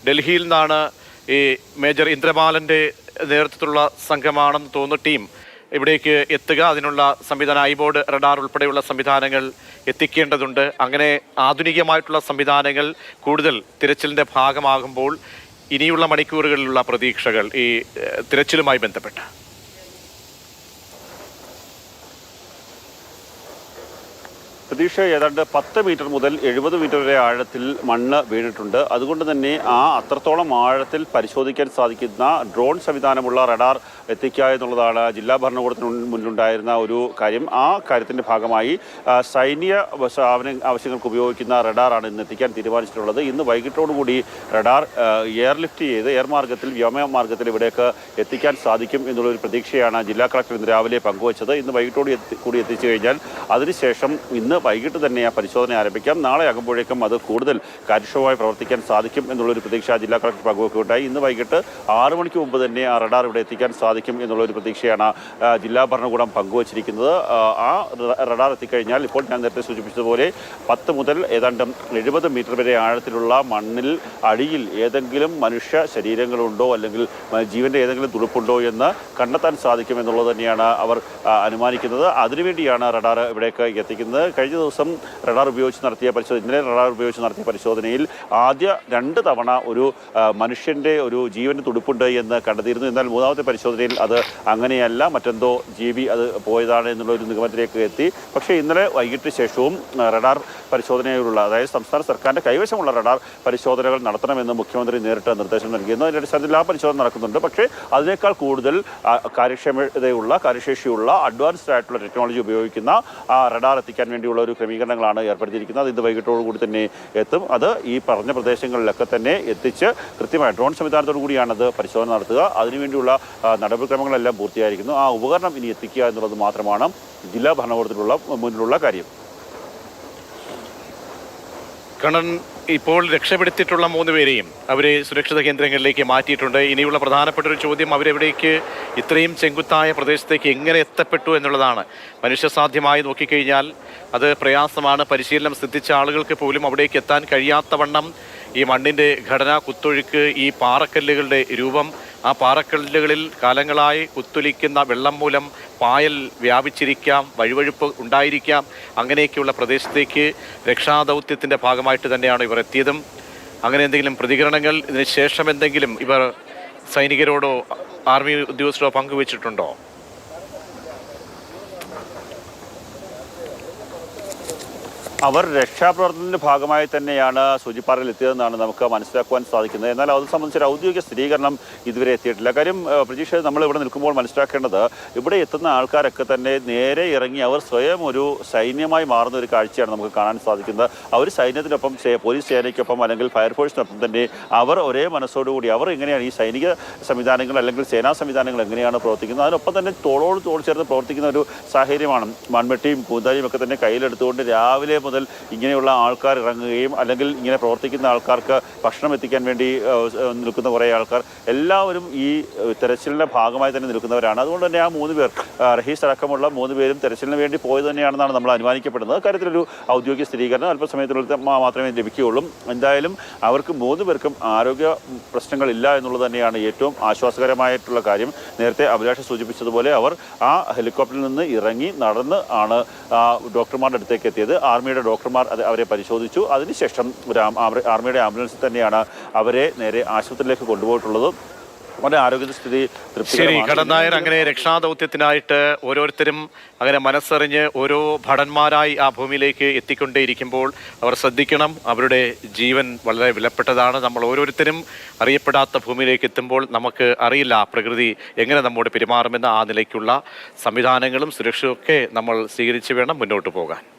ഡൽഹിയിൽ നിന്നാണ് ഈ മേജർ ഇന്ദ്രപാലൻ്റെ നേതൃത്വത്തിലുള്ള സംഘമാണെന്ന് തോന്നുന്ന ടീം ഇവിടേക്ക് എത്തുക. അതിനുള്ള സംവിധാനം ഐബോർഡ് റഡാർ ഉൾപ്പെടെയുള്ള സംവിധാനങ്ങൾ എത്തിക്കേണ്ടതുണ്ട്. അങ്ങനെ ആധുനികമായിട്ടുള്ള സംവിധാനങ്ങൾ കൂടുതൽ തിരച്ചിലിൻ്റെ ഭാഗമാകുമ്പോൾ ഇനിയുള്ള മണിക്കൂറുകളിലുള്ള പ്രതീക്ഷകൾ ഈ തിരച്ചിലുമായി ബന്ധപ്പെട്ട്. പ്രതീക്ഷ ഏതാണ്ട് 10 മീറ്റർ മുതൽ 70 മീറ്റർ വരെ ആഴത്തിൽ മണ്ണ് വീണിട്ടുണ്ട്. അതുകൊണ്ട് തന്നെ അത്രത്തോളം ആഴത്തിൽ പരിശോധിക്കാൻ സാധിക്കുന്ന ഡ്രോൺ സംവിധാനമുള്ള റഡാർ എത്തിക്കുക എന്നുള്ളതാണ് ജില്ലാ ഭരണകൂടത്തിന് മുന്നിലുണ്ടായിരുന്ന ഒരു കാര്യം. ആ കാര്യത്തിൻ്റെ ഭാഗമായി സൈന്യ ആവശ്യങ്ങൾക്ക് ഉപയോഗിക്കുന്ന റഡാറാണ് ഇന്ന് എത്തിക്കാൻ തീരുമാനിച്ചിട്ടുള്ളത്. ഇന്ന് വൈകിട്ടോടുകൂടി റഡാർ എയർലിഫ്റ്റ് ചെയ്ത് എയർ മാർഗത്തിൽ വ്യോമമാർഗത്തിൽ ഇവിടേക്ക് എത്തിക്കാൻ സാധിക്കും എന്നുള്ളൊരു പ്രതീക്ഷയാണ് ജില്ലാ കളക്ടർ ഇന്ന് രാവിലെ പങ്കുവച്ചത്. ഇന്ന് വൈകിട്ടോട് കൂടി എത്തിച്ചു കഴിഞ്ഞാൽ അതിനുശേഷം ഇന്ന് വൈകിട്ട് തന്നെ ആ പരിശോധന ആരംഭിക്കാം. നാളെ ആകുമ്പോഴേക്കും അത് കൂടുതൽ കാര്യക്ഷമമായി പ്രവർത്തിക്കാൻ സാധിക്കും എന്നുള്ളൊരു പ്രതീക്ഷ ജില്ലാ കളക്ടർ പങ്കുവെക്കുകയുണ്ടായി. ഇന്ന് വൈകിട്ട് 6 മണിക്ക് മുമ്പ് തന്നെ ആ റഡാർ ഇവിടെ എത്തിക്കാൻ സാധിക്കും എന്നുള്ളൊരു പ്രതീക്ഷയാണ് ജില്ലാ ഭരണകൂടം പങ്കുവച്ചിരിക്കുന്നത്. ആ റഡാർ എത്തിക്കഴിഞ്ഞാൽ ഇപ്പോൾ ഞാൻ നേരത്തെ സൂചിപ്പിച്ചതുപോലെ 10 മുതൽ ഏതാണ്ട് 70 മീറ്റർ വരെ ആഴത്തിലുള്ള മണ്ണിൽ അടിയിൽ ഏതെങ്കിലും മനുഷ്യ ശരീരങ്ങളുണ്ടോ അല്ലെങ്കിൽ ജീവൻ്റെ ഏതെങ്കിലും തുടുപ്പുണ്ടോ എന്ന് കണ്ടെത്താൻ സാധിക്കും എന്നുള്ളത് തന്നെയാണ് അവർ അനുമാനിക്കുന്നത്. അതിനുവേണ്ടിയാണ് റഡാർ ഇവിടേക്ക് എത്തിക്കുന്നത്. കഴിഞ്ഞ ദിവസം റഡാർ ഉപയോഗിച്ച് നടത്തിയ ഇന്നലെ റഡാർ ഉപയോഗിച്ച് നടത്തിയ പരിശോധനയിൽ ആദ്യ 2 തവണ ഒരു മനുഷ്യൻ്റെ ഒരു ജീവൻ്റെ തുടുപ്പുണ്ട് എന്ന് കണ്ടെത്തിയിരുന്നു. എന്നാൽ മൂന്നാമത്തെ പരിശോധനയിൽ അത് അങ്ങനെയല്ല, മറ്റെന്തോ ജീവി അത് പോയതാണ് എന്നുള്ള ഒരു നിഗമനത്തിലേക്ക് എത്തി. പക്ഷേ ഇന്നലെ വൈകിട്ട് ശേഷവും റഡാർ പരിശോധനയിലുള്ള, അതായത് സംസ്ഥാന സർക്കാരിൻ്റെ കൈവശമുള്ള റഡാർ പരിശോധനകൾ നടത്തണമെന്ന് മുഖ്യമന്ത്രി നേരിട്ട് നിർദ്ദേശം നൽകിയിരുന്നു. അതിൻ്റെ അടിസ്ഥാനത്തിൽ ആ പരിശോധന നടക്കുന്നുണ്ട്. പക്ഷേ അതിനേക്കാൾ കൂടുതൽ കാര്യശേഷിയുള്ള അഡ്വാൻസ്ഡ് ആയിട്ടുള്ള ടെക്നോളജി ഉപയോഗിക്കുന്ന റഡാർ എത്തിക്കാൻ വേണ്ടിയുള്ള ഒരു ക്രമീകരണങ്ങളാണ് ഏർപ്പെടുത്തിയിരിക്കുന്നത്. ഇന്ന് വൈകിട്ടോടുകൂടി തന്നെ എത്തും. അത് ഈ പറഞ്ഞ പ്രദേശങ്ങളിലൊക്കെ തന്നെ എത്തിച്ച് കൃത്യമായ ഡ്രോൺ സംവിധാനത്തോടു കൂടിയാണ് അത് പരിശോധന നടത്തുക. അതിനുവേണ്ടിയുള്ള നടപടിക്രമങ്ങളെല്ലാം പൂർത്തിയായിരിക്കുന്നു. ആ ഉപകരണം ഇനി എത്തിക്കുക എന്നുള്ളത് മാത്രമാണ് ജില്ലാ ഭരണകൂടത്തിലുള്ള മുന്നിലുള്ള കാര്യം. കണ്ണൻ, ഇപ്പോൾ രക്ഷപ്പെടുത്തിയിട്ടുള്ള 3 പേരെയും അവരെ സുരക്ഷിത കേന്ദ്രങ്ങളിലേക്ക് മാറ്റിയിട്ടുണ്ട്. ഇനിയുള്ള പ്രധാനപ്പെട്ട ഒരു ചോദ്യം, അവരെവിടേക്ക് ഇത്രയും ചെങ്കുത്തായ പ്രദേശത്തേക്ക് എങ്ങനെ എത്തപ്പെട്ടു എന്നുള്ളതാണ്. മനുഷ്യസാധ്യമായി നോക്കിക്കഴിഞ്ഞാൽ അത് പ്രയാസമാണ്. പരിശീലനം സിദ്ധിച്ച ആളുകൾക്ക് പോലും അവിടേക്ക് എത്താൻ കഴിയാത്തവണ്ണം ഈ മണ്ണിൻ്റെ ഘടന, കുത്തൊഴുക്ക്, ഈ പാറക്കല്ലുകളുടെ രൂപം, ആ പാറക്കല്ലുകളിൽ കാലങ്ങളായി കുത്തൊലിക്കുന്ന വെള്ളം മൂലം പായൽ വ്യാപിച്ചിരിക്കാം, വഴുവഴുപ്പ് ഉണ്ടായിരിക്കാം. അങ്ങനെയൊക്കെയുള്ള പ്രദേശത്തേക്ക് രക്ഷാദൗത്യത്തിൻ്റെ ഭാഗമായിട്ട് തന്നെയാണ് ഇവർ എത്തിയതും. അങ്ങനെ എന്തെങ്കിലും പ്രതികരണങ്ങൾ ഇതിന് ശേഷം എന്തെങ്കിലും ഇവർ സൈനികരോടോ ആർമി ഉദ്യോഗസ്ഥരോ പങ്കുവച്ചിട്ടുണ്ടോ? അവർ രക്ഷാപ്രവർത്തനത്തിൻ്റെ ഭാഗമായി തന്നെയാണ് സൂചിപ്പാറയിൽ എത്തിയതെന്നാണ് നമുക്ക് മനസ്സിലാക്കുവാൻ സാധിക്കുന്നത്. എന്നാൽ അത് സംബന്ധിച്ചൊരു ഔദ്യോഗിക സ്ഥിരീകരണം ഇതുവരെ എത്തിയിട്ടില്ല. കാര്യം പ്രതീക്ഷ, നമ്മൾ ഇവിടെ നിൽക്കുമ്പോൾ മനസ്സിലാക്കേണ്ടത്, ഇവിടെ എത്തുന്ന ആൾക്കാരൊക്കെ തന്നെ നേരെ ഇറങ്ങി അവർ സ്വയം ഒരു സൈന്യമായി മാറുന്ന ഒരു കാഴ്ചയാണ് നമുക്ക് കാണാൻ സാധിക്കുന്നത്. അവർ സൈന്യത്തിനൊപ്പം, പോലീസ് സേനയ്ക്കൊപ്പം അല്ലെങ്കിൽ ഫയർഫോഴ്സിനൊപ്പം തന്നെ അവർ ഒരേ മനസ്സോടുകൂടി അവർ എങ്ങനെയാണ് ഈ സൈനിക സംവിധാനങ്ങൾ അല്ലെങ്കിൽ സേനാ സംവിധാനങ്ങൾ എങ്ങനെയാണ് പ്രവർത്തിക്കുന്നത്, അതിനൊപ്പം തന്നെ തോളോട് തോൾ ചേർന്ന് പ്രവർത്തിക്കുന്ന ഒരു സാഹചര്യമാണ്. മൺവെട്ടിയും കൂന്താരിയും ഒക്കെ തന്നെ കയ്യിലെടുത്തുകൊണ്ട് രാവിലെ മുതൽ ഇങ്ങനെയുള്ള ആൾക്കാർ ഇറങ്ങുകയും അല്ലെങ്കിൽ ഇങ്ങനെ പ്രവർത്തിക്കുന്ന ആൾക്കാർക്ക് ഭക്ഷണം എത്തിക്കാൻ വേണ്ടി നിൽക്കുന്ന കുറേ ആൾക്കാർ എല്ലാവരും ഈ തെരച്ചിലിൻ്റെ ഭാഗമായി തന്നെ നിൽക്കുന്നവരാണ്. അതുകൊണ്ട് തന്നെ ആ 3 പേർ, റഹീസ് അടക്കമുള്ള 3 പേരും തെരച്ചിലിന് വേണ്ടി പോയത് തന്നെയാണെന്നാണ് നമ്മൾ അനുമാനിക്കപ്പെടുന്നത്. കാര്യത്തിലൊരു ഔദ്യോഗിക സ്ഥിരീകരണം അല്പസമയത്തിനുള്ളിൽ മാത്രമേ ലഭിക്കുകയുള്ളൂ. എന്തായാലും അവർക്ക് 3 പേർക്കും ആരോഗ്യ പ്രശ്നങ്ങളില്ല എന്നുള്ളത് തന്നെയാണ് ഏറ്റവും ആശ്വാസകരമായിട്ടുള്ള കാര്യം. നേരത്തെ അഭിലാഷ് സൂചിപ്പിച്ചതുപോലെ അവർ ആ ഹെലികോപ്റ്ററിൽ നിന്ന് ഇറങ്ങി നടന്ന് ആണ് ഡോക്ടർമാരുടെ അടുത്തേക്ക് എത്തിയത്. ആർമിയുടെ ഡോക്ടർമാർ അവരെ പരിശോധിച്ചു. അതിനുശേഷം ആർമിയുടെ ആംബുലൻസിൽ തന്നെയാണ് അവരെ നേരെ ആശുപത്രിയിലേക്ക് കൊണ്ടുപോയിട്ടുള്ളത്. വളരെ ആരോഗ്യസ്ഥിതി തൃപ്തികരമാണ്. കണ്ണൻ നായർ, അങ്ങനെ രക്ഷാദൗത്യത്തിനായിട്ട് ഓരോരുത്തരും അങ്ങനെ മനസ്സറിഞ്ഞ് ഓരോ ഭടന്മാരായി ആ ഭൂമിയിലേക്ക് എത്തിക്കൊണ്ടേയിരിക്കുമ്പോൾ അവർ ശ്രദ്ധിക്കണം. അവരുടെ ജീവൻ വളരെ വിലപ്പെട്ടതാണ്. നമ്മൾ ഓരോരുത്തരും അറിയപ്പെടാത്ത ഭൂമിയിലേക്ക് എത്തുമ്പോൾ നമുക്ക് അറിയില്ല പ്രകൃതി എങ്ങനെ നമ്മോട് പെരുമാറുമെന്ന ആ നിലയ്ക്കുള്ള സംവിധാനങ്ങളും സുരക്ഷയൊക്കെ നമ്മൾ സ്വീകരിച്ച് വേണം മുന്നോട്ട് പോകാൻ.